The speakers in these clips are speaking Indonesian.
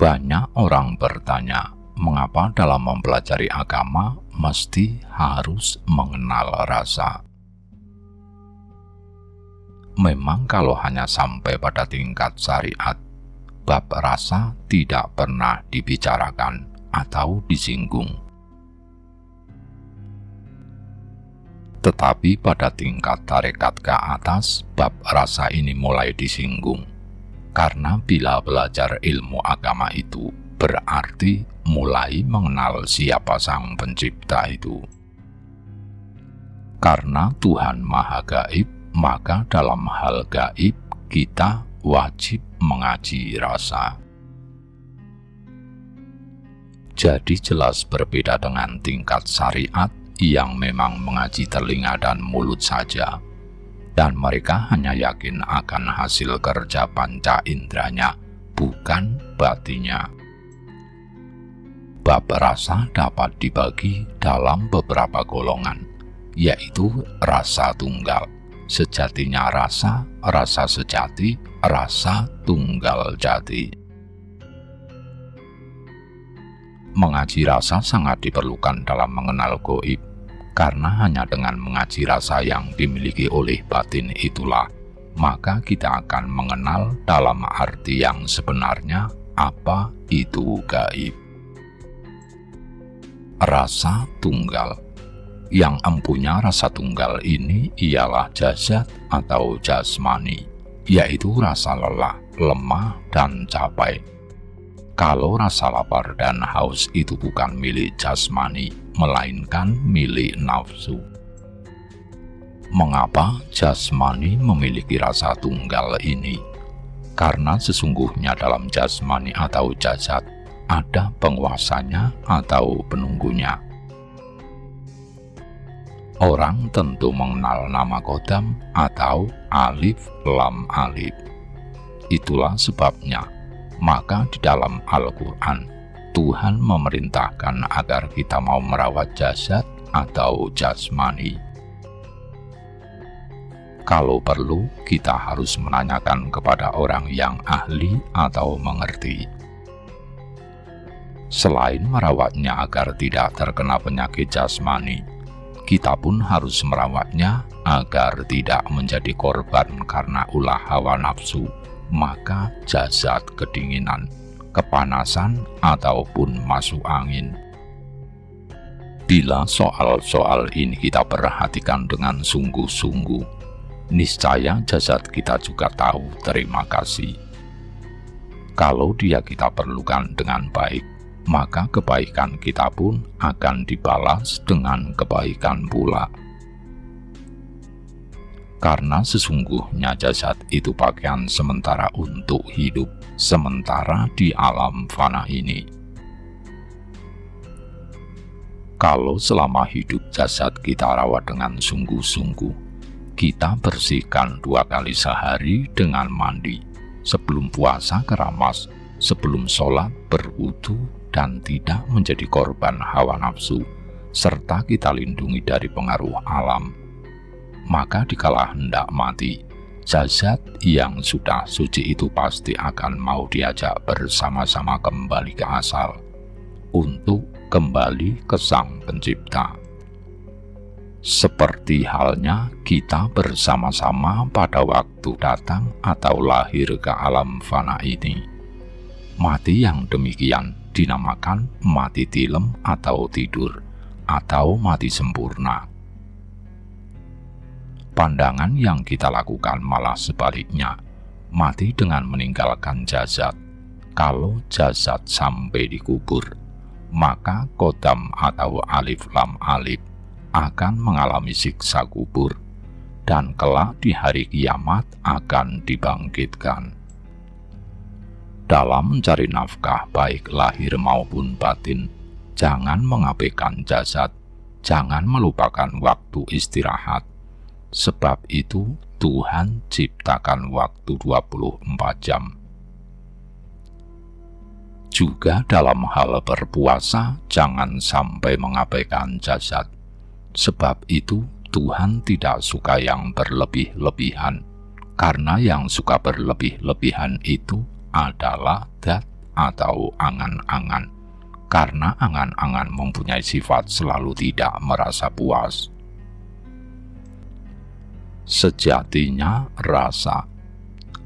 Banyak orang bertanya, mengapa dalam mempelajari agama mesti harus mengenal rasa? Memang kalau hanya sampai pada tingkat syariat, bab rasa tidak pernah dibicarakan atau disinggung. Tetapi pada tingkat tarekat ke atas, bab rasa ini mulai disinggung. Karena bila belajar ilmu agama itu berarti mulai mengenal siapa Sang Pencipta itu. Karena Tuhan Maha Gaib, maka dalam hal gaib kita wajib mengaji rasa. Jadi jelas berbeda dengan tingkat syariat yang memang mengaji telinga dan mulut saja, dan mereka hanya yakin akan hasil kerja panca inderanya, bukan batinnya. Bab rasa dapat dibagi dalam beberapa golongan, yaitu rasa tunggal, sejatinya rasa, rasa sejati, rasa tunggal jati. Mengaji rasa sangat diperlukan dalam mengenal gaib, karena hanya dengan mengaji rasa yang dimiliki oleh batin itulah, maka kita akan mengenal dalam arti yang sebenarnya apa itu gaib. Rasa tunggal. Yang empunya rasa tunggal ini ialah jasad atau jasmani, yaitu rasa lelah, lemah, dan capek. Kalau rasa lapar dan haus itu bukan milik jasmani, melainkan milik nafsu. Mengapa jasmani memiliki rasa tunggal ini? Karena sesungguhnya dalam jasmani atau jasad ada penguasanya atau penunggunya. Orang tentu mengenal nama Qadam atau Alif Lam Alif. Itulah sebabnya, maka di dalam Al-Quran, Tuhan memerintahkan agar kita mau merawat jasad atau jasmani. Kalau perlu, kita harus menanyakan kepada orang yang ahli atau mengerti. Selain merawatnya agar tidak terkena penyakit jasmani, kita pun harus merawatnya agar tidak menjadi korban karena ulah hawa nafsu, maka jasad kedinginan, kepanasan, ataupun masuk angin. Bila soal-soal ini kita perhatikan dengan sungguh-sungguh, niscaya jasad kita juga tahu terima kasih. Kalau dia kita perlukan dengan baik, maka kebaikan kita pun akan dibalas dengan kebaikan pula. Karena sesungguhnya jasad itu pakaian sementara untuk hidup sementara di alam fana ini. Kalau selama hidup jasad kita rawat dengan sungguh-sungguh, kita bersihkan 2 kali sehari dengan mandi, sebelum puasa keramas, sebelum sholat berwudu, dan tidak menjadi korban hawa nafsu, serta kita lindungi dari pengaruh alam. Maka dikala hendak mati, jasad yang sudah suci itu pasti akan mau diajak bersama-sama kembali ke asal, untuk kembali ke Sang Pencipta. Seperti halnya kita bersama-sama pada waktu datang atau lahir ke alam fana ini. Mati yang demikian dinamakan mati tilem atau tidur, atau mati sempurna. Pandangan yang kita lakukan malah sebaliknya, mati dengan meninggalkan jasad. Kalau jasad sampai dikubur, maka Qadam atau Alif Lam Alif akan mengalami siksa kubur, dan kelak di hari kiamat akan dibangkitkan. Dalam mencari nafkah baik lahir maupun batin, jangan mengabaikan jasad, jangan melupakan waktu istirahat. Sebab itu Tuhan ciptakan waktu 24 jam. Juga dalam hal berpuasa, jangan sampai mengabaikan jasad. Sebab itu Tuhan tidak suka yang berlebih-lebihan, karena yang suka berlebih-lebihan itu adalah zat atau angan-angan, karena angan-angan mempunyai sifat selalu tidak merasa puas. Sejatinya rasa,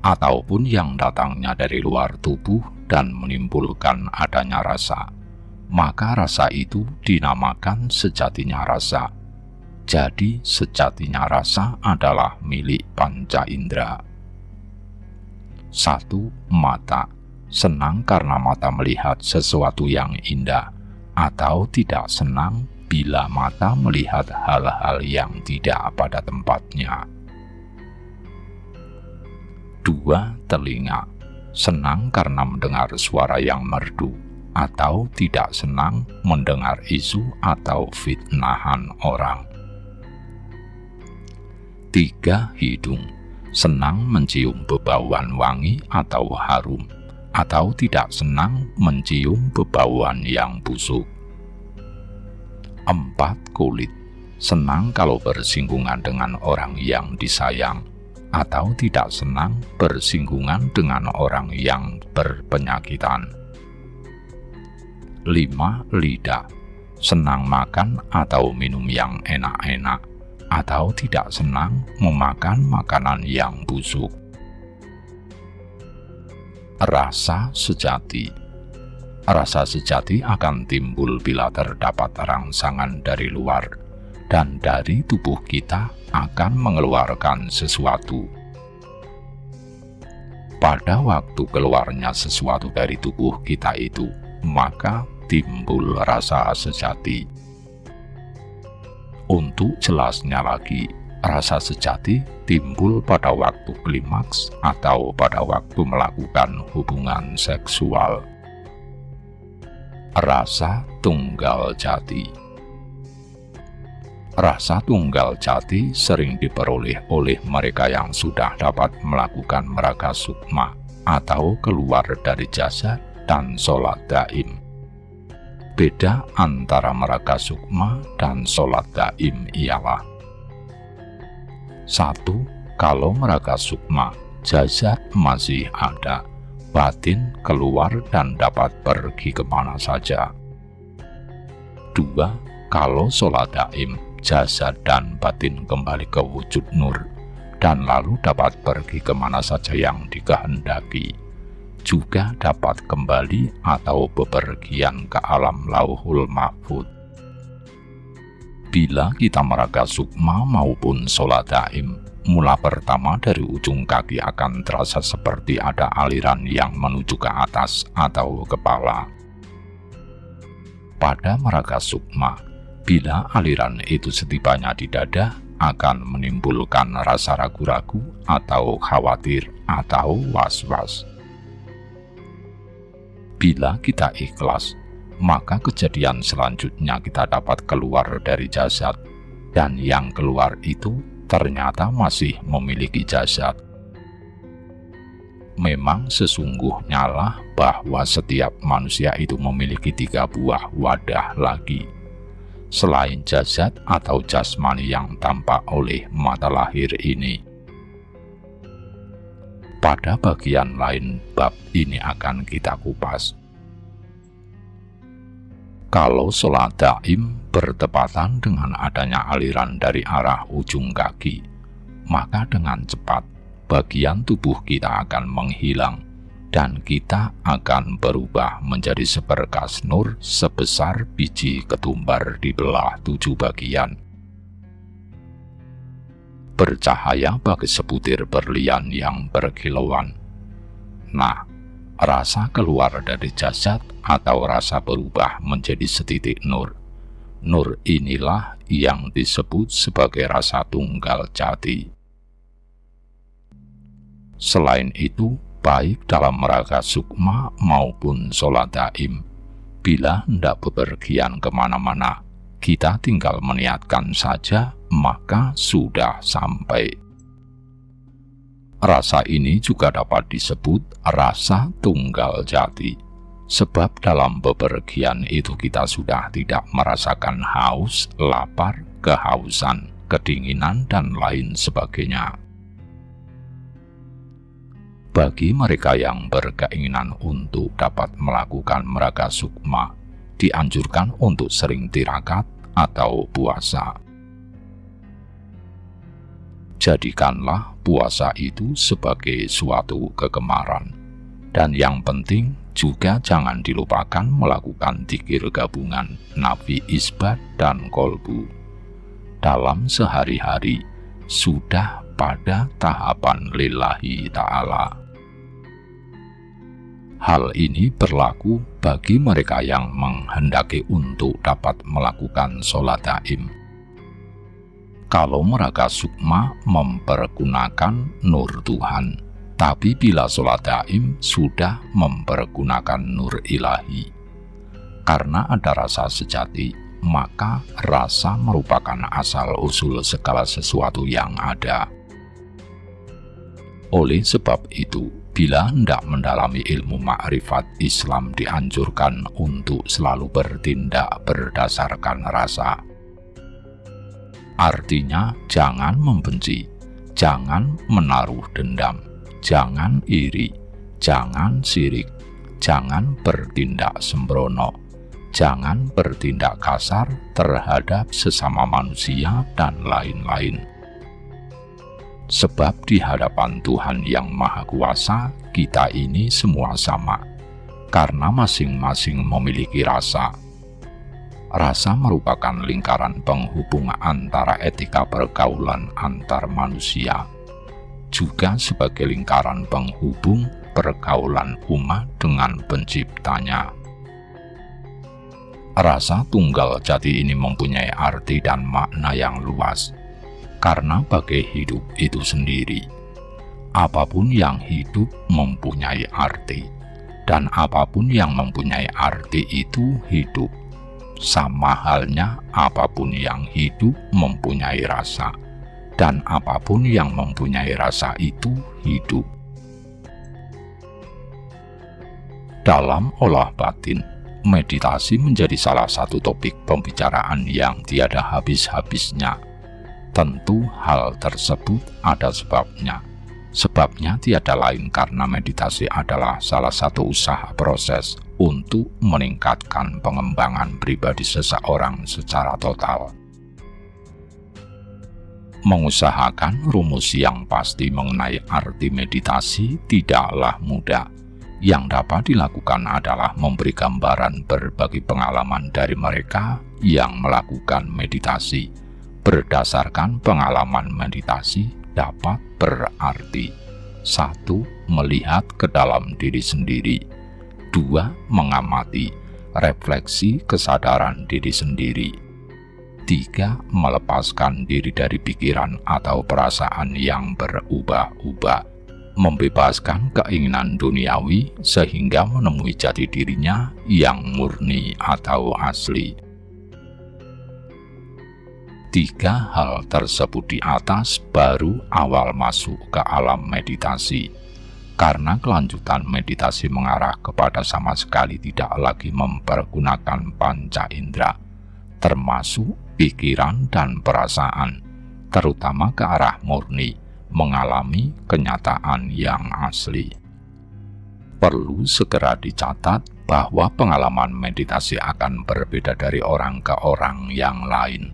ataupun yang datangnya dari luar tubuh dan menimbulkan adanya rasa, maka rasa itu dinamakan sejatinya rasa. Jadi sejatinya rasa adalah milik panca indera. 1. Mata. Senang karena mata melihat sesuatu yang indah, atau tidak senang bila mata melihat hal-hal yang tidak pada tempatnya. 2. Telinga. Senang karena mendengar suara yang merdu, atau tidak senang mendengar isu atau fitnahan orang. 3. Hidung. Senang mencium bebauan wangi atau harum, atau tidak senang mencium bebauan yang busuk. 4. Kulit. Senang kalau bersinggungan dengan orang yang disayang, atau tidak senang bersinggungan dengan orang yang berpenyakitan. 5. Lidah. Senang makan atau minum yang enak-enak, atau tidak senang memakan makanan yang busuk. Rasa sejati. Rasa sejati akan timbul bila terdapat rangsangan dari luar, dan dari tubuh kita akan mengeluarkan sesuatu. Pada waktu keluarnya sesuatu dari tubuh kita itu, maka timbul rasa sejati. Untuk jelasnya lagi, rasa sejati timbul pada waktu klimaks atau pada waktu melakukan hubungan seksual. Rasa tunggal jati. Rasa tunggal jati sering diperoleh oleh mereka yang sudah dapat melakukan meraga sukma atau keluar dari jasad dan sholat daim. Beda antara meraga sukma dan sholat daim ialah: 1. Kalau meraga sukma, jasad masih ada, batin keluar dan dapat pergi kemana saja. 2. Kalau sholat daim, jasad dan batin kembali ke wujud nur, dan lalu dapat pergi kemana saja yang dikehendaki. Juga dapat kembali atau bepergian ke alam lauhul mahfud. Bila kita meraga sukma maupun sholat daim, mula pertama dari ujung kaki akan terasa seperti ada aliran yang menuju ke atas atau kepala. Pada meraga sukma, bila aliran itu setibanya di dada, akan menimbulkan rasa ragu-ragu atau khawatir atau was-was. Bila kita ikhlas, maka kejadian selanjutnya kita dapat keluar dari jasad, dan yang keluar itu ternyata masih memiliki jasad. Memang sesungguhnya lah bahwa setiap manusia itu memiliki 3 buah wadah lagi, selain jasad atau jasmani yang tampak oleh mata lahir ini. Pada bagian lain bab ini akan kita kupas. Kalau sholat daim bertepatan dengan adanya aliran dari arah ujung kaki, maka dengan cepat bagian tubuh kita akan menghilang, dan kita akan berubah menjadi seberkas nur sebesar biji ketumbar dibelah 7 bagian. Bercahaya bagi sebutir berlian yang berkilauan. Nah, rasa keluar dari jasad atau rasa berubah menjadi setitik nur. Nur inilah yang disebut sebagai rasa tunggal jati. Selain itu, baik dalam meraga sukma maupun sholat daim, bila hendak bepergian kemana-mana, kita tinggal meniatkan saja, maka sudah sampai. Rasa ini juga dapat disebut rasa tunggal jati, sebab dalam bepergian itu kita sudah tidak merasakan haus, lapar, kehausan, kedinginan, dan lain sebagainya. Bagi mereka yang berkeinginan untuk dapat melakukan meraga sukma, dianjurkan untuk sering tirakat atau puasa. Jadikanlah puasa itu sebagai suatu kegemaran. Dan yang penting juga jangan dilupakan melakukan dzikir gabungan nafi isbat dan kolbu. Dalam sehari-hari sudah pada tahapan lillahi ta'ala. Hal ini berlaku bagi mereka yang menghendaki untuk dapat melakukan sholat daim. Kalau meraga sukma mempergunakan nur Tuhan, tapi bila sholat daim sudah mempergunakan nur ilahi. Karena ada rasa sejati, maka rasa merupakan asal-usul segala sesuatu yang ada. Oleh sebab itu, bila hendak mendalami ilmu ma'rifat Islam dianjurkan untuk selalu bertindak berdasarkan rasa. Artinya, jangan membenci, jangan menaruh dendam, jangan iri, jangan sirik, jangan bertindak sembrono, jangan bertindak kasar terhadap sesama manusia, dan lain-lain. Sebab di hadapan Tuhan yang Maha Kuasa, kita ini semua sama, karena masing-masing memiliki rasa. Rasa merupakan lingkaran penghubung antara etika pergaulan antar manusia, juga sebagai lingkaran penghubung pergaulan umat dengan penciptanya. Rasa tunggal jati ini mempunyai arti dan makna yang luas, karena bagai hidup itu sendiri. Apapun yang hidup mempunyai arti, dan apapun yang mempunyai arti itu hidup. Sama halnya apapun yang hidup mempunyai rasa, dan apapun yang mempunyai rasa itu hidup. Dalam olah batin, meditasi menjadi salah satu topik pembicaraan yang tiada habis-habisnya. Tentu hal tersebut ada sebabnya. Sebabnya tiada lain karena meditasi adalah salah satu usaha proses untuk meningkatkan pengembangan pribadi seseorang secara total. Mengusahakan rumus yang pasti mengenai arti meditasi tidaklah mudah. Yang dapat dilakukan adalah memberi gambaran berbagai pengalaman dari mereka yang melakukan meditasi. Berdasarkan pengalaman meditasi dapat berarti: 1. Melihat ke dalam diri sendiri. 2. Mengamati, refleksi kesadaran diri sendiri. 3. Melepaskan diri dari pikiran atau perasaan yang berubah-ubah, membebaskan keinginan duniawi sehingga menemui jati dirinya yang murni atau asli. 3 hal tersebut di atas baru awal masuk ke alam meditasi. Karena kelanjutan meditasi mengarah kepada sama sekali tidak lagi mempergunakan panca indera, termasuk pikiran dan perasaan, terutama ke arah murni, mengalami kenyataan yang asli. Perlu segera dicatat bahwa pengalaman meditasi akan berbeda dari orang ke orang yang lain,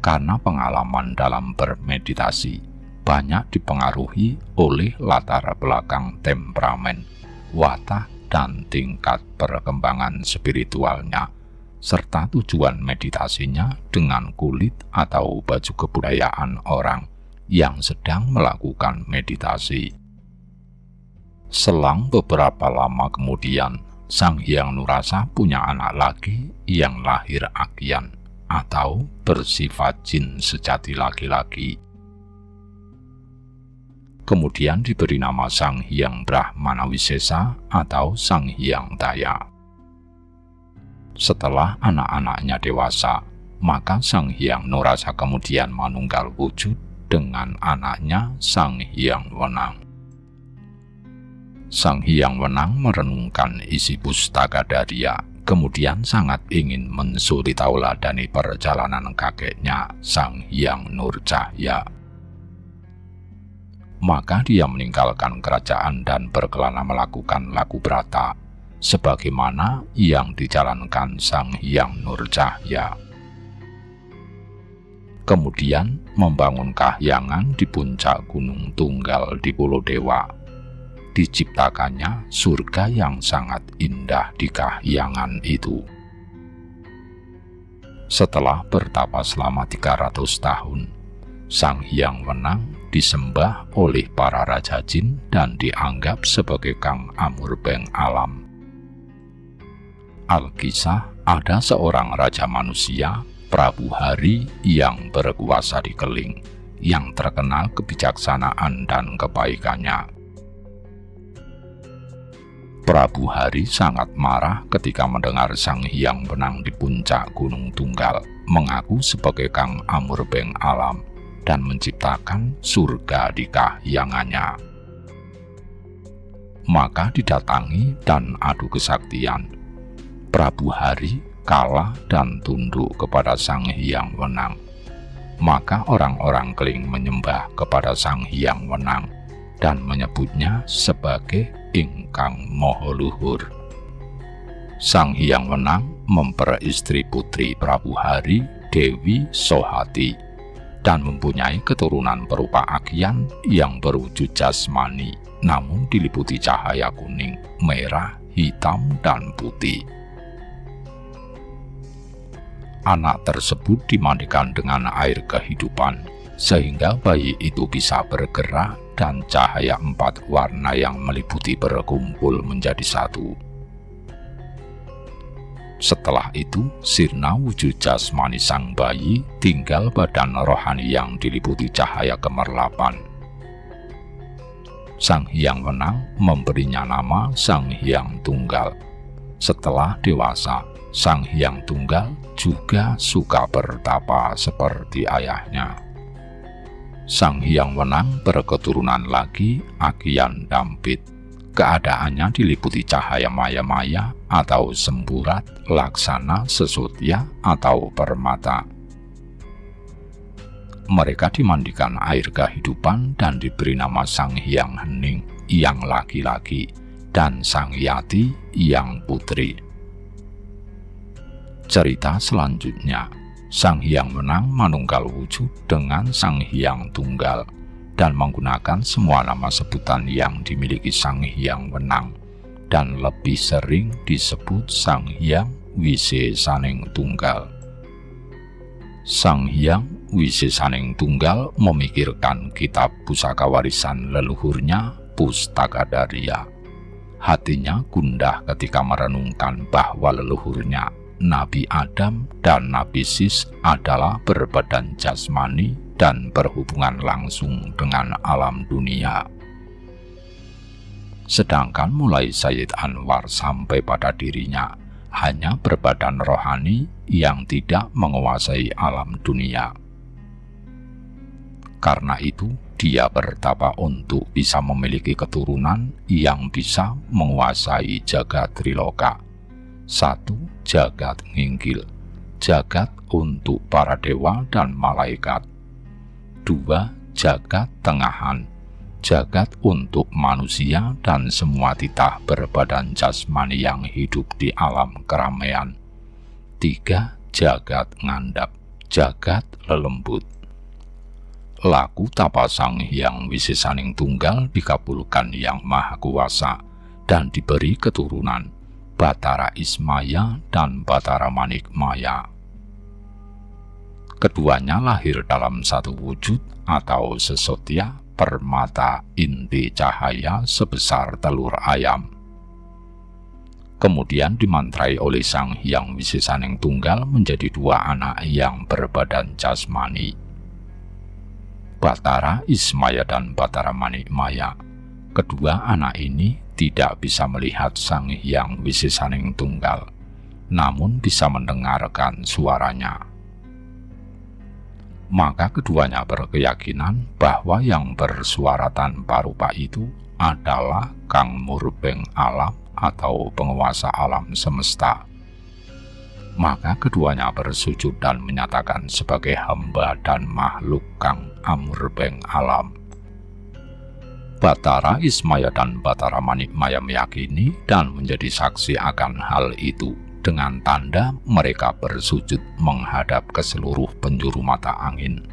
karena pengalaman dalam bermeditasi banyak dipengaruhi oleh latar belakang temperamen, watak, dan tingkat perkembangan spiritualnya, serta tujuan meditasinya dengan kulit atau baju kebudayaan orang yang sedang melakukan meditasi. Selang beberapa lama kemudian, Sang Hyang Nurasa punya anak lagi yang lahir akian atau bersifat jin sejati laki-laki. Kemudian diberi nama Sang Hyang Brahmana Wisesa atau Sang Hyang Daya. Setelah anak-anaknya dewasa, maka Sang Hyang Nurasa kemudian manunggal wujud dengan anaknya Sang Hyang Wenang. Sang Hyang Wenang merenungkan isi pustaka Darya, kemudian sangat ingin mensuri tauladani perjalanan kakeknya Sang Hyang Nurcahya. Maka dia meninggalkan kerajaan dan berkelana melakukan laku brata, sebagaimana yang dijalankan Sang Hyang Nurcahya. Kemudian membangun kahyangan di puncak Gunung Tunggal di Pulau Dewa. Diciptakannya surga yang sangat indah di kahyangan itu. Setelah bertapa selama 300 tahun, Sang Hyang Wenang disembah oleh para raja jin dan dianggap sebagai Kang Amurbeng Alam. Alkisah, ada seorang raja manusia, Prabu Hari, yang berkuasa di Keling, yang terkenal kebijaksanaan dan kebaikannya. Prabu Hari sangat marah ketika mendengar Sang Hyang Wenang di puncak Gunung Tunggal mengaku sebagai Kang Amurbeng Alam dan menciptakan surga di kahyangannya. Maka didatangi dan adu kesaktian. Prabu Hari kalah dan tunduk kepada Sang Hyang Wenang. Maka orang-orang Keling menyembah kepada Sang Hyang Wenang dan menyebutnya sebagai Ingkang Maha Luhur. Sang Hyang Wenang memperistri putri Prabu Hari, Dewi Sohati, dan mempunyai keturunan berupa Agyan yang berwujud jasmani, namun diliputi cahaya kuning, merah, hitam, dan putih. Anak tersebut dimandikan dengan air kehidupan, sehingga bayi itu bisa bergerak dan cahaya 4 warna yang meliputi berkumpul menjadi satu. Setelah itu, sirna wujud jasmani sang bayi tinggal badan rohani yang diliputi cahaya gemerlapan. Sang Hyang Wenang memberinya nama Sang Hyang Tunggal. Setelah dewasa, Sang Hyang Tunggal juga suka bertapa seperti ayahnya. Sang Hyang Wenang berketurunan lagi Agyan Dampit. Keadaannya diliputi cahaya maya-maya atau semburat, laksana, sesotya, atau permata. Mereka dimandikan air kehidupan dan diberi nama Sang Hyang Hening yang laki-laki dan Sang Yati yang putri. Cerita selanjutnya, Sang Hyang Wenang manunggal wujud dengan Sang Hyang Tunggal dan menggunakan semua nama sebutan yang dimiliki Sang Hyang Wenang dan lebih sering disebut Sang Hyang Wisesaning Tunggal. Sang Hyang Wisesaning Tunggal memikirkan kitab pusaka warisan leluhurnya Pustakadarya. Hatinya gundah ketika merenungkan bahwa leluhurnya Nabi Adam dan Nabi Sis adalah berbadan jasmani dan berhubungan langsung dengan alam dunia. Sedangkan mulai Sayyid Anwar sampai pada dirinya hanya berbadan rohani yang tidak menguasai alam dunia. Karena itu, dia bertapa untuk bisa memiliki keturunan yang bisa menguasai jagat triloka. 1. Jagat nginggil, jagat untuk para dewa dan malaikat. 2. Jagat tengahan, jagat untuk manusia dan semua titah berbadan jasmani yang hidup di alam keramaian. 3. Jagat ngandap, jagat lelembut. Laku tapa Sang Hyang Wisesaning Tunggal dikabulkan Yang Maha Kuasa dan diberi keturunan Batara Ismaya dan Batara Manikmaya. Keduanya lahir dalam satu wujud atau sesotya permata inti cahaya sebesar telur ayam. Kemudian dimantrai oleh Sang Hyang Wisesaning Tunggal menjadi 2 anak yang berbadan jasmani, Batara Ismaya dan Batara Manikmaya. Kedua anak ini tidak bisa melihat Sang Hyang Wisesaning Tunggal, namun bisa mendengarkan suaranya. Maka keduanya berkeyakinan bahwa yang bersuara tanpa rupa itu adalah Kang Murbeng Alam atau penguasa alam semesta. Maka keduanya bersujud dan menyatakan sebagai hamba dan makhluk Kang Amurbeng Alam. Batara Ismaya dan Batara Manikmaya meyakini dan menjadi saksi akan hal itu dengan tanda mereka bersujud menghadap ke seluruh penjuru mata angin.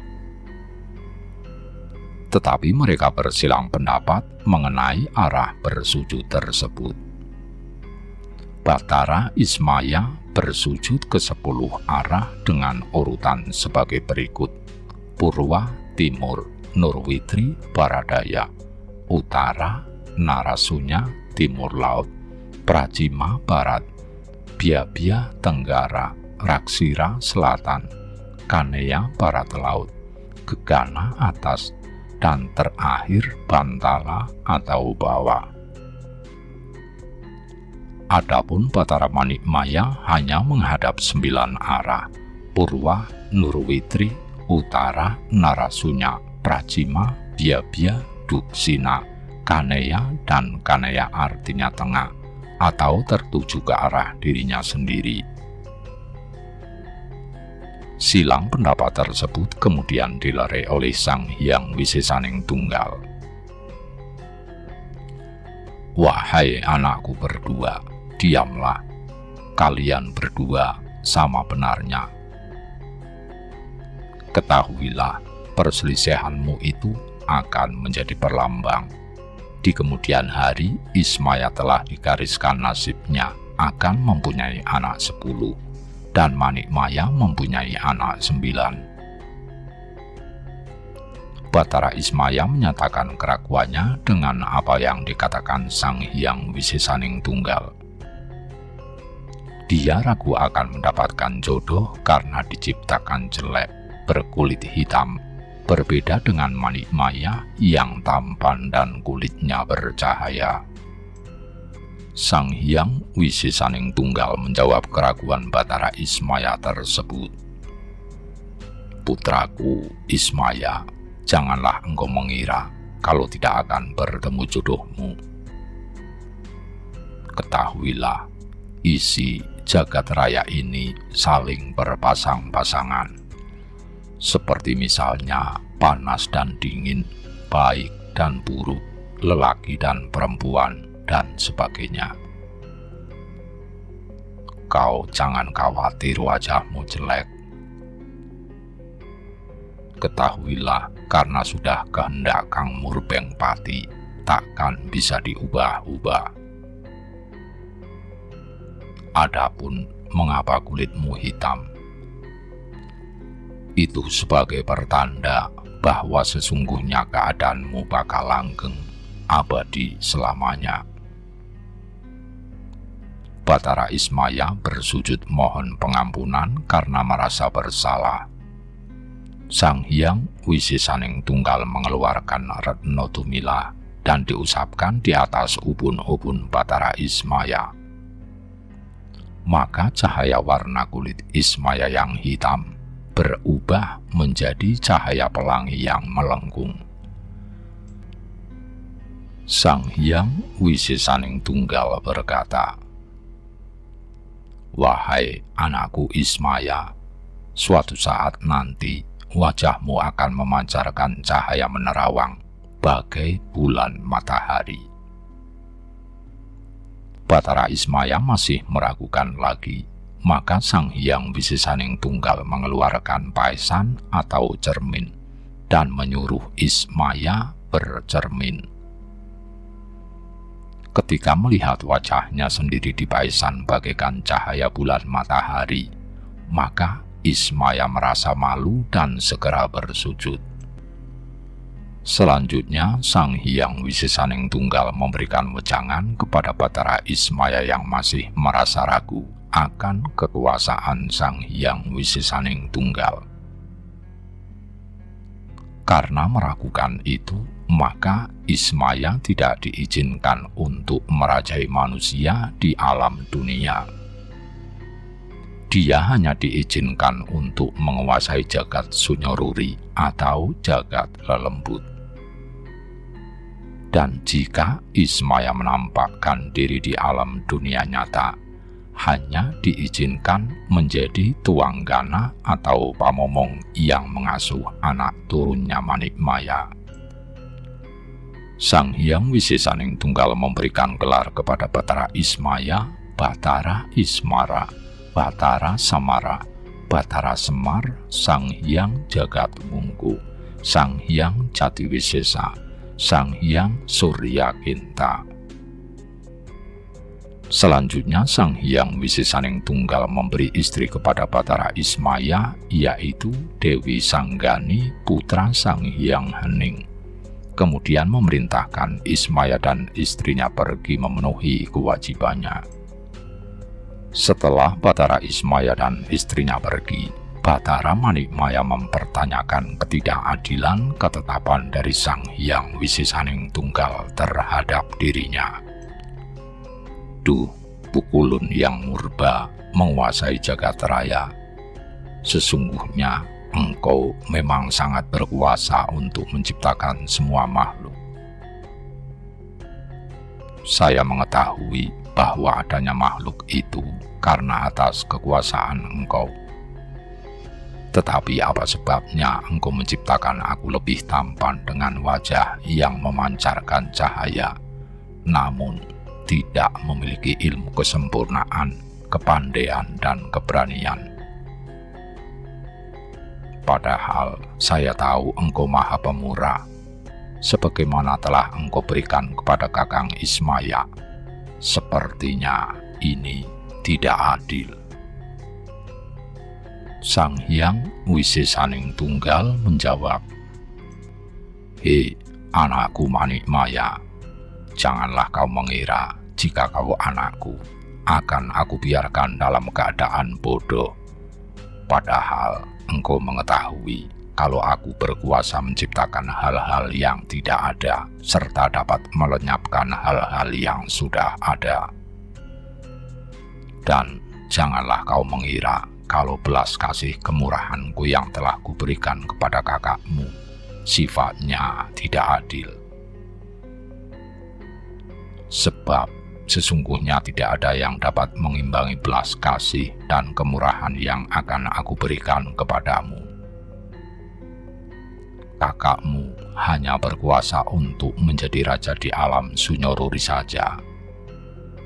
Tetapi mereka bersilang pendapat mengenai arah bersujud tersebut. Batara Ismaya bersujud ke 10 arah dengan urutan sebagai berikut: Purwa, Timur, Nurwitri, Baradaya, Utara, Narasunya, Timur Laut, Prajima, Barat, Biabia, Tenggara, Raksira, Selatan, Kaneya, Barat Laut, Gegana, Atas, dan terakhir Bantala atau Bawah. Adapun Batara Manikmaya hanya menghadap 9 arah: Purwa, Nurwitri, Utara, Narasunya, Prajima, Biabia, Duksina, Kaneya, dan Kaneya artinya tengah atau tertuju ke arah dirinya sendiri. Silang pendapat tersebut kemudian dilerai oleh Sang Hyang Wisesaning Tunggal. Wahai anakku berdua, diamlah. Kalian berdua sama benarnya. Ketahuilah, perselisihanmu itu akan menjadi perlambang. Di kemudian hari, Ismaya telah digariskan nasibnya akan mempunyai anak 10, dan Manikmaya mempunyai anak 9. Batara Ismaya menyatakan keraguannya dengan apa yang dikatakan Sang Hyang Wisesaning Tunggal. Dia ragu akan mendapatkan jodoh karena diciptakan jelek, berkulit hitam, berbeda dengan Manikmaya yang tampan dan kulitnya bercahaya. Sang Hyang Wisesaning Tunggal menjawab keraguan Batara Ismaya tersebut. Putraku Ismaya, janganlah engkau mengira kalau tidak akan bertemu jodohmu. Ketahuilah, isi jagat raya ini saling berpasang-pasangan. Seperti misalnya panas dan dingin, baik dan buruk, lelaki dan perempuan, dan sebagainya. Kau jangan khawatir wajahmu jelek. Ketahuilah, karena sudah kehendak Kang Murbengpati, takkan bisa diubah-ubah. Adapun mengapa kulitmu hitam, itu sebagai pertanda bahwa sesungguhnya keadaanmu bakal langgeng abadi selamanya. Batara Ismaya bersujud mohon pengampunan karena merasa bersalah. Sang Hyang Wisesaning Tunggal mengeluarkan retno tumila dan diusapkan di atas ubun-ubun Batara Ismaya. Maka cahaya warna kulit Ismaya yang hitam berubah menjadi cahaya pelangi yang melengkung. Sang Hyang Wisesaning Tunggal berkata, Wahai anakku Ismaya, suatu saat nanti wajahmu akan memancarkan cahaya menerawang bagai bulan matahari. Batara Ismaya masih meragukan lagi. Maka Sang Hyang Wisesaning Tunggal mengeluarkan paesan atau cermin dan menyuruh Ismaya bercermin. Ketika melihat wajahnya sendiri di paesan bagaikan cahaya bulan matahari, maka Ismaya merasa malu dan segera bersujud. Selanjutnya, Sang Hyang Wisesaning Tunggal memberikan wejangan kepada Batara Ismaya yang masih merasa ragu akan kekuasaan Sang Hyang Wisesaning Tunggal. Karena meragukan itu, maka Ismaya tidak diizinkan untuk merajai manusia di alam dunia. Dia hanya diizinkan untuk menguasai jagat Sunyoruri atau jagat lelembut. Dan jika Ismaya menampakkan diri di alam dunia nyata, hanya diizinkan menjadi tuanggana atau pamomong yang mengasuh anak turunnya Manikmaya. Sang Hyang Wisesaning Tunggal memberikan gelar kepada Batara Ismaya, Batara Ismara, Batara Samara, Batara Semar, Sang Hyang Jagat Mungku, Sang Hyang Jati Wisesa, Sang Hyang Surya Kinta. Selanjutnya Sang Hyang Wisesaning Tunggal memberi istri kepada Batara Ismaya, yaitu Dewi Sanggani, putra Sang Hyang Hening. Kemudian memerintahkan Ismaya dan istrinya pergi memenuhi kewajibannya. Setelah Batara Ismaya dan istrinya pergi, Batara Manikmaya mempertanyakan ketidakadilan ketetapan dari Sang Hyang Wisesaning Tunggal terhadap dirinya. Duh, Pukulun yang murba menguasai jagat raya. Sesungguhnya engkau memang sangat berkuasa untuk menciptakan semua makhluk. Saya mengetahui bahwa adanya makhluk itu karena atas kekuasaan engkau. Tetapi apa sebabnya engkau menciptakan aku lebih tampan dengan wajah yang memancarkan cahaya, namun tidak memiliki ilmu kesempurnaan, kepandaian, dan keberanian? Padahal saya tahu engkau maha pemurah, sebagaimana telah engkau berikan kepada Kakang Ismaya. Sepertinya ini tidak adil. Sang Hyang Wisesaning Tunggal menjawab, "Hei anakku Manikmaya, janganlah kau mengira jika kau anakku akan aku biarkan dalam keadaan bodoh. Padahal engkau mengetahui kalau aku berkuasa menciptakan hal-hal yang tidak ada, serta dapat melenyapkan hal-hal yang sudah ada. Dan janganlah kau mengira kalau belas kasih kemurahanku yang telah kuberikan kepada kakakmu sifatnya tidak adil. Sebab sesungguhnya tidak ada yang dapat mengimbangi belas kasih dan kemurahan yang akan aku berikan kepadamu. Kakakmu hanya berkuasa untuk menjadi raja di alam Sunyoruri saja,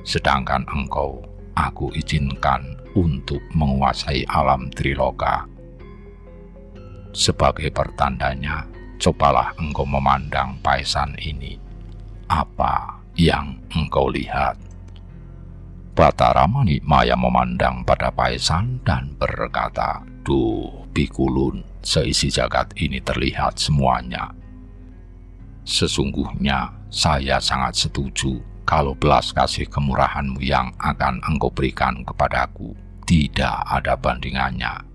sedangkan engkau aku izinkan untuk menguasai alam Triloka. Sebagai pertandanya, cobalah engkau memandang Paisan ini. Apa yang engkau lihat?" Batara Manikmaya memandang pada Paisan dan berkata, "Duh, Pikulun, seisi jagat ini terlihat semuanya. Sesungguhnya saya sangat setuju kalau belas kasih kemurahanmu yang akan engkau berikan kepadaku tidak ada bandingannya.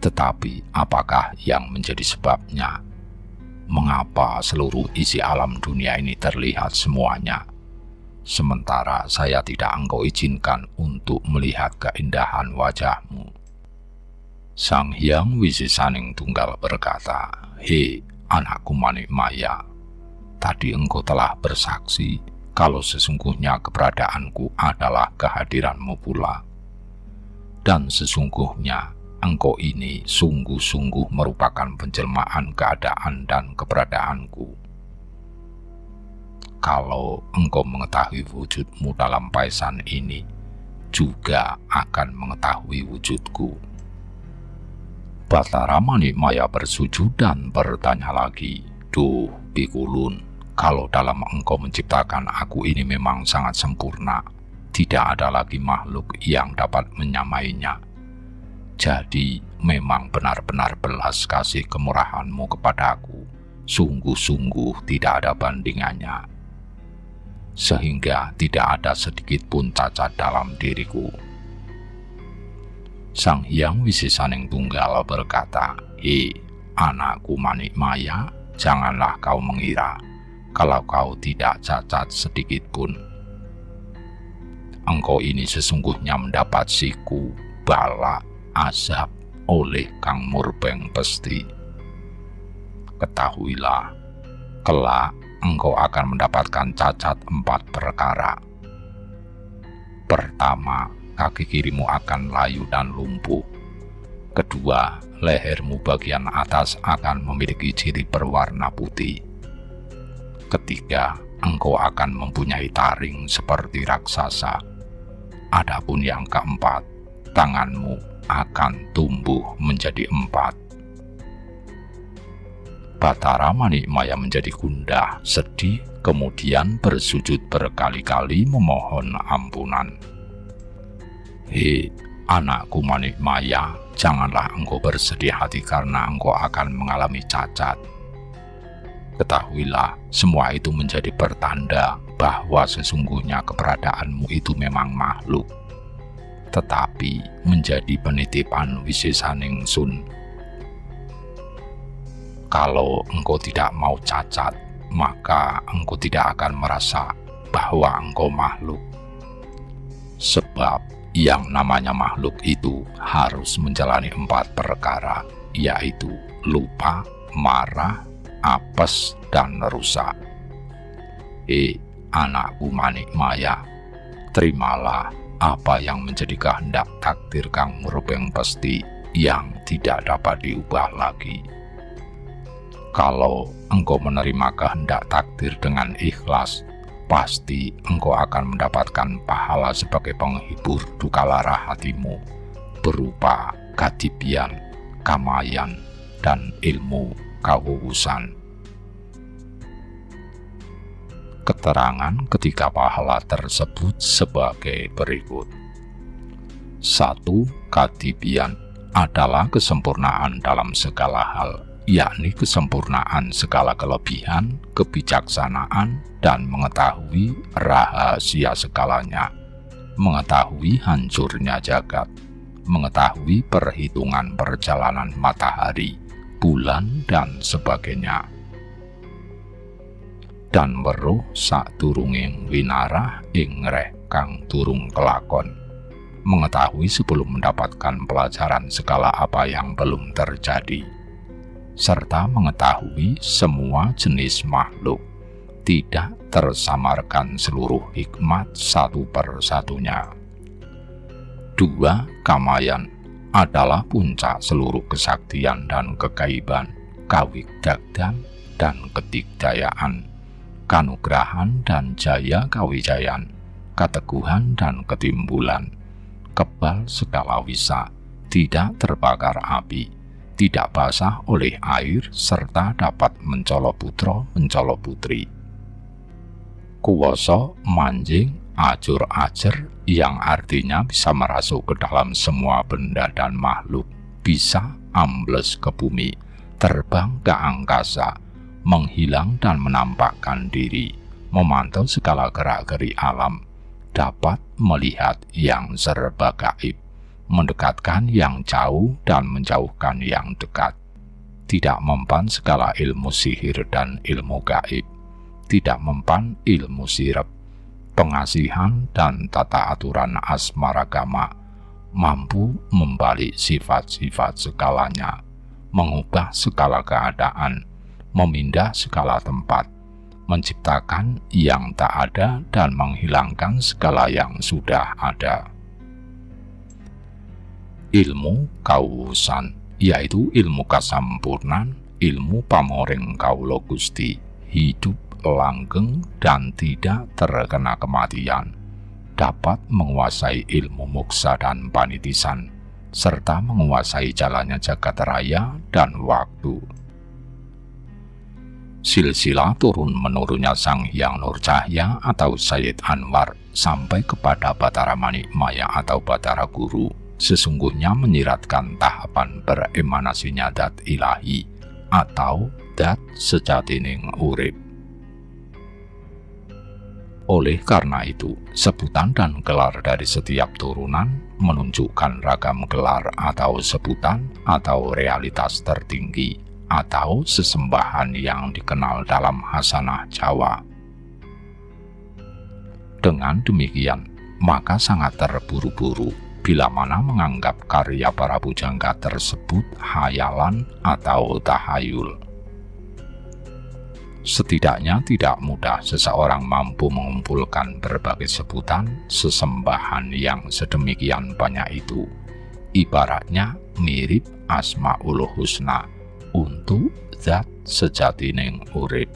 Tetapi apakah yang menjadi sebabnya? Mengapa seluruh isi alam dunia ini terlihat semuanya, sementara saya tidak engkau izinkan untuk melihat keindahan wajahmu?" Sang Hyang Wisesaning Tunggal berkata, "Hei anakku Manikmaya, tadi engkau telah bersaksi kalau sesungguhnya keberadaanku adalah kehadiranmu pula. Dan sesungguhnya engkau ini sungguh-sungguh merupakan penjelmaan keadaan dan keberadaanku. Kalau engkau mengetahui wujudmu dalam Paisan ini, juga akan mengetahui wujudku." Batara Manikmaya bersujud dan bertanya lagi, "Duh, Pikulun, kalau dalam engkau menciptakan aku ini memang sangat sempurna, tidak ada lagi makhluk yang dapat menyamainya. Jadi memang benar-benar belas kasih kemurahanmu kepadaku, sungguh-sungguh tidak ada bandingannya, sehingga tidak ada sedikit pun cacat dalam diriku." Sang Hyang Wisesaning Tunggal berkata, "Hei anakku Manikmaya, janganlah kau mengira kalau kau tidak cacat sedikit pun. Engkau ini sesungguhnya mendapat siku, bala, azab oleh Kang Murbeng Pesti. Ketahuilah, kelak engkau akan mendapatkan cacat 4 perkara. Pertama, kaki kirimu akan layu dan lumpuh. Kedua, lehermu bagian atas akan memiliki ciri berwarna putih. Ketiga, engkau akan mempunyai taring seperti raksasa. Adapun yang keempat, tanganmu akan tumbuh menjadi 4. Batara Manikmaya menjadi gundah, sedih, kemudian bersujud berkali-kali memohon ampunan. Hei, anakku Manikmaya, janganlah engkau bersedih hati karena engkau akan mengalami cacat. Ketahuilah, semua itu menjadi pertanda bahwa sesungguhnya keberadaanmu itu memang makhluk, tetapi menjadi penitipan Wisesaning Sun. Kalau engkau tidak mau cacat, maka engkau tidak akan merasa bahwa engkau makhluk. Sebab yang namanya makhluk itu harus menjalani 4 perkara, yaitu lupa, marah, apes, dan rusak. Anakku Manikmaya, terimalah apa yang menjadi kehendak takdir Kang Murubeng Pesti yang tidak dapat diubah lagi. Kalau engkau menerima kehendak takdir dengan ikhlas, pasti engkau akan mendapatkan pahala sebagai penghibur duka lara hatimu, berupa kadipian, kamayan, dan ilmu kawuwusan. Keterangan ketiga pahala tersebut sebagai berikut. 1. Kadipian adalah kesempurnaan dalam segala hal, yakni kesempurnaan segala kelebihan, kebijaksanaan, dan mengetahui rahasia segalanya, mengetahui hancurnya jagat, mengetahui perhitungan perjalanan matahari, bulan, dan sebagainya. Dan weruh sadurunging winarah ing reh kang durung kelakon, mengetahui sebelum mendapatkan pelajaran segala apa yang belum terjadi, serta mengetahui semua jenis makhluk, tidak tersamarkan seluruh hikmat satu persatunya. 2. Kamayan adalah puncak seluruh kesaktian dan kegaiban, kawigdagdan dan kedigdayaan, kanugrahan dan jaya kawijayan, keteguhan dan ketimbulan, kebal segala wisa, tidak terbakar api, tidak basah oleh air, serta dapat mencolo putra mencolo putri. Kuwasa manjing ajur ajer, yang artinya bisa merasuk ke dalam semua benda dan makhluk, bisa ambles ke bumi, terbang ke angkasa, menghilang dan menampakkan diri, memantau segala gerak-geri alam, dapat melihat yang serba gaib, mendekatkan yang jauh dan menjauhkan yang dekat, tidak mempan segala ilmu sihir dan ilmu gaib, tidak mempan ilmu sirep, pengasihan dan tata aturan asmaragama, mampu membalik sifat-sifat segalanya, mengubah segala keadaan, memindah segala tempat, menciptakan yang tak ada dan menghilangkan segala yang sudah ada. Ilmu kawusan, yaitu ilmu kasampurnan, ilmu pamoring kawula Gusti, hidup langgeng dan tidak terkena kematian, dapat menguasai ilmu moksa dan panitisan, serta menguasai jalannya jagat raya dan waktu. Silsilah turun-menurunnya Sang Hyang Nurcahya atau Sayyid Anwar sampai kepada Batara Manikmaya atau Batara Guru sesungguhnya menyiratkan tahapan beremanasinya dat ilahi atau dat sejatining urip. Oleh karena itu, sebutan dan gelar dari setiap turunan menunjukkan ragam gelar atau sebutan atau realitas tertinggi atau sesembahan yang dikenal dalam hasanah Jawa. Dengan demikian, maka sangat terburu-buru bila mana menganggap karya para pujangga tersebut hayalan atau tahayul. Setidaknya tidak mudah seseorang mampu mengumpulkan berbagai sebutan sesembahan yang sedemikian banyak itu. Ibaratnya mirip Asmaul Husna untuk zat sejatining urip.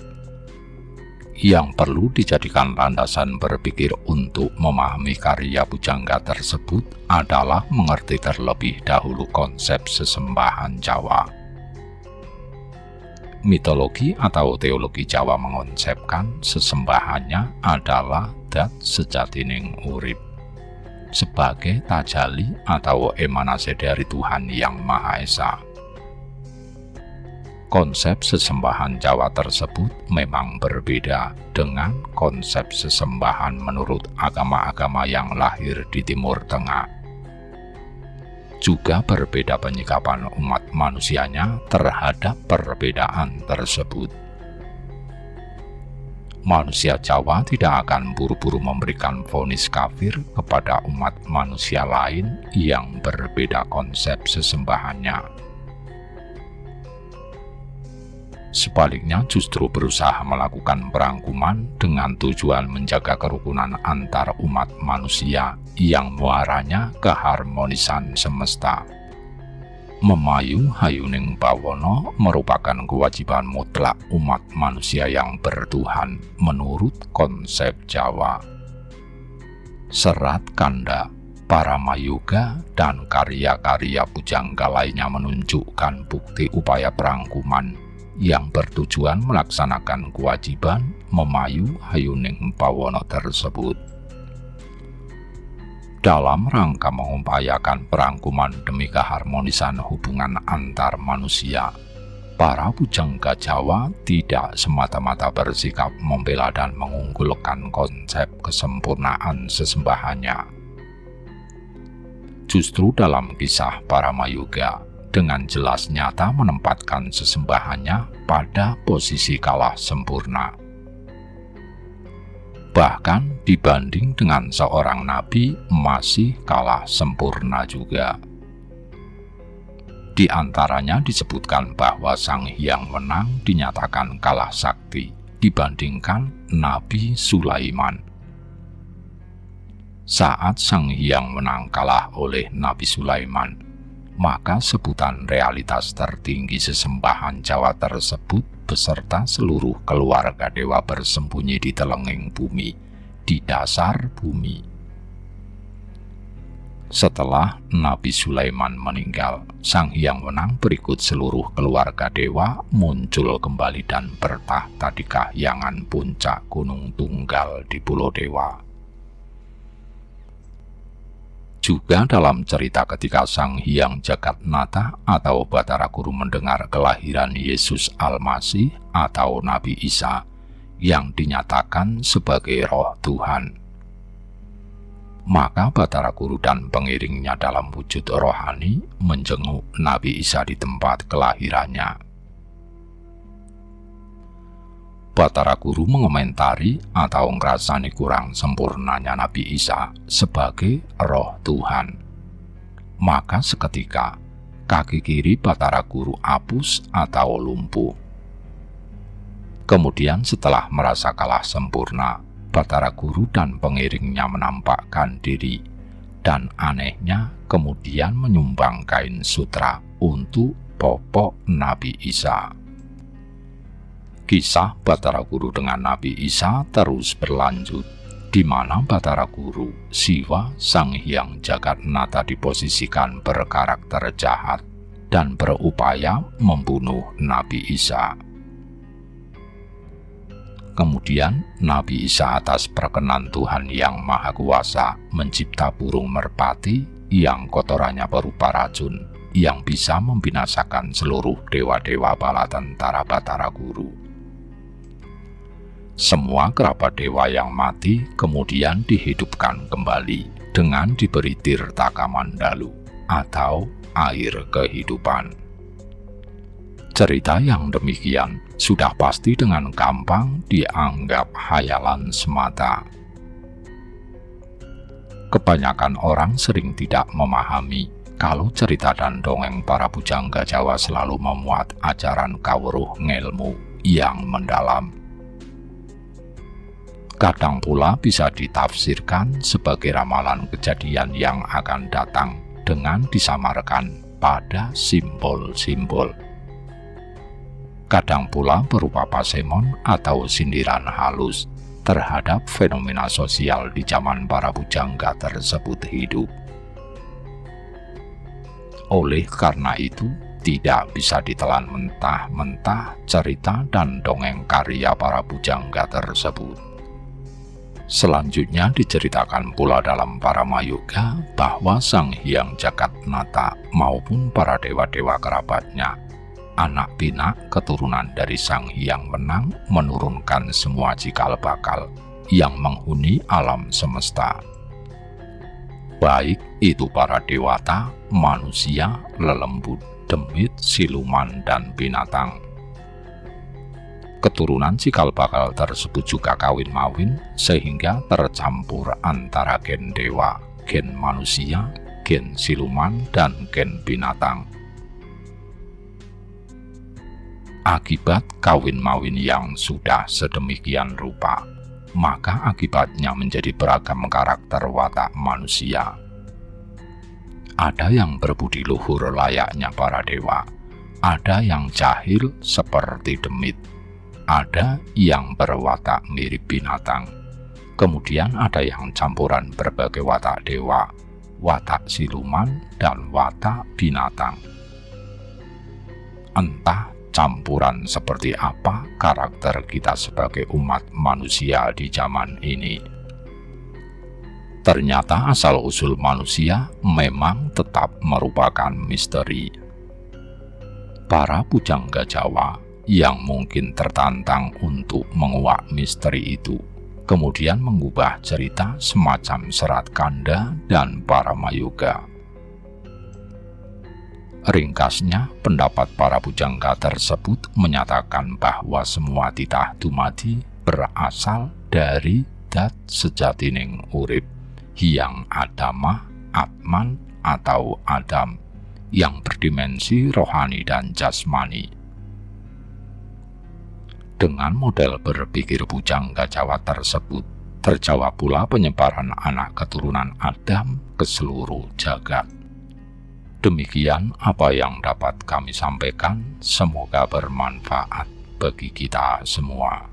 Yang perlu dijadikan landasan berpikir untuk memahami karya pujangga tersebut adalah mengerti terlebih dahulu konsep sesembahan Jawa. Mitologi atau teologi Jawa mengonsepkan sesembahannya adalah dat sejatining urip, sebagai tajali atau emanasi dari Tuhan Yang Maha Esa. Konsep sesembahan Jawa tersebut memang berbeda dengan konsep sesembahan menurut agama-agama yang lahir di Timur Tengah. Juga berbeda penyikapan umat manusianya terhadap perbedaan tersebut. Manusia Jawa tidak akan buru-buru memberikan vonis kafir kepada umat manusia lain yang berbeda konsep sesembahannya. Sebaliknya justru berusaha melakukan perangkuman dengan tujuan menjaga kerukunan antar umat manusia yang muaranya keharmonisan semesta. Memayu hayuning bawono merupakan kewajiban mutlak umat manusia yang bertuhan menurut konsep Jawa. Serat Kanda, Paramayoga, dan karya-karya pujangga lainnya menunjukkan bukti upaya perangkuman yang bertujuan melaksanakan kewajiban memayu hayuning bawono tersebut. Dalam rangka mengupayakan perangkuman demi keharmonisan hubungan antar manusia, para pujangga Jawa tidak semata-mata bersikap membela dan mengunggulkan konsep kesempurnaan sesembahannya. Justru dalam kisah Paramayoga, dengan jelas nyata menempatkan sesembahannya pada posisi kalah sempurna. Bahkan dibanding dengan seorang nabi masih kalah sempurna juga. Di antaranya disebutkan bahwa Sang Hyang Wenang dinyatakan kalah sakti dibandingkan Nabi Sulaiman. Saat Sang Hyang Wenang kalah oleh Nabi Sulaiman, maka sebutan realitas tertinggi sesembahan Jawa tersebut beserta seluruh keluarga dewa bersembunyi di telenging bumi, di dasar bumi. Setelah Nabi Sulaiman meninggal, Sang Hyang Wenang berikut seluruh keluarga dewa muncul kembali dan bertahta di kahyangan puncak Gunung Tunggal di Pulau Dewa. Juga dalam cerita ketika Sang Hyang Jagatnata atau Batara Guru mendengar kelahiran Yesus Al-Masih atau Nabi Isa yang dinyatakan sebagai roh Tuhan, maka Batara Guru dan pengiringnya dalam wujud rohani menjenguk Nabi Isa di tempat kelahirannya. Batara Guru mengomentari atau ngerasani kurang sempurnanya Nabi Isa sebagai roh Tuhan. Maka seketika kaki kiri Batara Guru apus atau lumpuh. Kemudian setelah merasa kalah sempurna, Batara Guru dan pengiringnya menampakkan diri, dan anehnya kemudian menyumbang kain sutra untuk popok Nabi Isa. Kisah Batara Guru dengan Nabi Isa terus berlanjut, di mana Batara Guru, Siwa, Sang Hyang Jagatnata diposisikan berkarakter jahat dan berupaya membunuh Nabi Isa. Kemudian Nabi Isa atas perkenan Tuhan Yang Maha Kuasa mencipta burung merpati yang kotorannya berupa racun, yang bisa membinasakan seluruh dewa-dewa bala tentara Batara Guru. Semua kerabat dewa yang mati kemudian dihidupkan kembali dengan diberi tirtaka mandalu atau air kehidupan. Cerita yang demikian sudah pasti dengan gampang dianggap hayalan semata. Kebanyakan orang sering tidak memahami kalau cerita dan dongeng para pujangga Jawa selalu memuat ajaran kawruh ngelmu yang mendalam. Kadang pula bisa ditafsirkan sebagai ramalan kejadian yang akan datang dengan disamarkan pada simbol-simbol. kadang pula berupa pasemon atau sindiran halus terhadap fenomena sosial di zaman para pujangga tersebut hidup. Oleh karena itu, tidak bisa ditelan mentah-mentah cerita dan dongeng karya para pujangga tersebut. Selanjutnya diceritakan pula dalam Paramayoga bahwa Sang Hyang Jagatnata maupun para dewa-dewa kerabatnya, anak pinak keturunan dari Sang Hyang Wenang, menurunkan semua cikal bakal yang menghuni alam semesta. Baik itu para dewata, manusia, lelembut, demit, siluman, dan binatang. Keturunan cikal bakal tersebut juga kawin-mawin sehingga tercampur antara gen dewa, gen manusia, gen siluman, dan gen binatang. Akibat kawin-mawin yang sudah sedemikian rupa, maka akibatnya menjadi beragam karakter watak manusia. Ada yang berbudi luhur layaknya para dewa, ada yang jahil seperti demit, ada yang berwatak mirip binatang, kemudian ada yang campuran berbagai watak dewa, watak siluman, dan watak binatang. Entah campuran seperti apa karakter kita sebagai umat manusia di zaman ini. Ternyata asal-usul manusia memang tetap merupakan misteri. Para pujangga Jawa yang mungkin tertantang untuk menguak misteri itu, kemudian mengubah cerita semacam Serat Kanda dan Paramayoga. Ringkasnya, pendapat para pujangga tersebut menyatakan bahwa semua titah dumadi berasal dari dat sejatining urip, Hyang Adamah, Atman, atau Adam, yang berdimensi rohani dan jasmani. Dengan model berpikir pujangga Jawa tersebut, terjawab pula penyebaran anak keturunan Adam ke seluruh jagat. Demikian apa yang dapat kami sampaikan, semoga bermanfaat bagi kita semua.